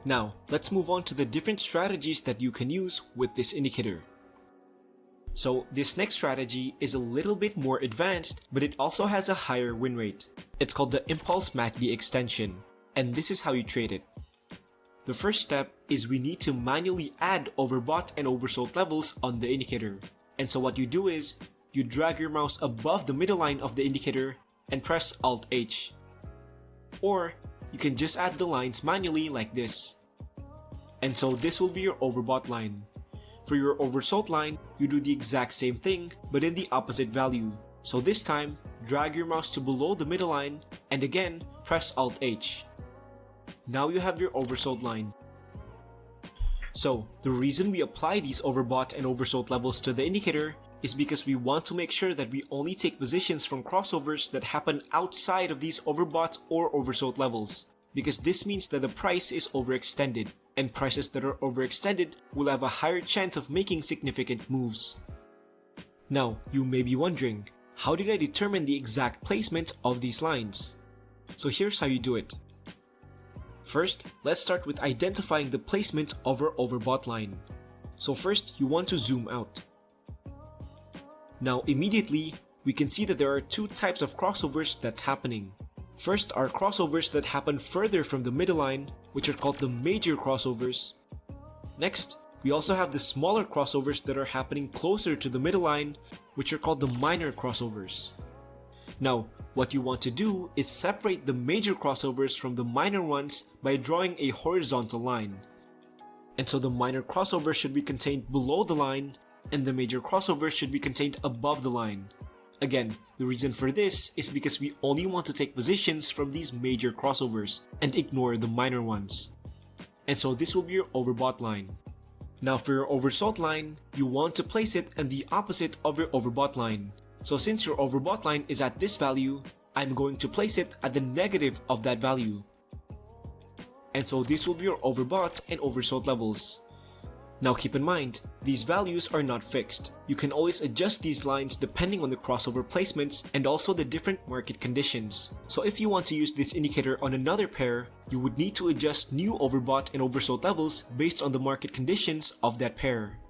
Now, let's move on to the different strategies that you can use with this indicator. So this next strategy is a little bit more advanced, but it also has a higher win rate. It's called the Impulse MACD extension, and this is how you trade it. The first step is we need to manually add overbought and oversold levels on the indicator. And so what you do is, you drag your mouse above the middle line of the indicator and press Alt-H. Or, you can just add the lines manually like this. And so this will be your overbought line. For your oversold line, you do the exact same thing, but in the opposite value. So this time, drag your mouse to below the middle line, and again, press Alt-H. Now you have your oversold line. So, the reason we apply these overbought and oversold levels to the indicator is because we want to make sure that we only take positions from crossovers that happen outside of these overbought or oversold levels, because this means that the price is overextended, and prices that are overextended will have a higher chance of making significant moves. Now, you may be wondering, how did I determine the exact placement of these lines? So here's how you do it. First, let's start with identifying the placement of our overbought line. So first, you want to zoom out. Now immediately, we can see that there are two types of crossovers that's happening. First are crossovers that happen further from the middle line, which are called the major crossovers. Next, we also have the smaller crossovers that are happening closer to the middle line, which are called the minor crossovers. Now, what you want to do is separate the major crossovers from the minor ones by drawing a horizontal line. And so the minor crossovers should be contained below the line, and the major crossovers should be contained above the line. Again, the reason for this is because we only want to take positions from these major crossovers and ignore the minor ones. And so this will be your overbought line. Now for your oversold line, you want to place it in the opposite of your overbought line. So since your overbought line is at this value, I'm going to place it at the negative of that value. And so this will be your overbought and oversold levels. Now keep in mind, these values are not fixed. You can always adjust these lines depending on the crossover placements and also the different market conditions. So if you want to use this indicator on another pair, you would need to adjust new overbought and oversold levels based on the market conditions of that pair.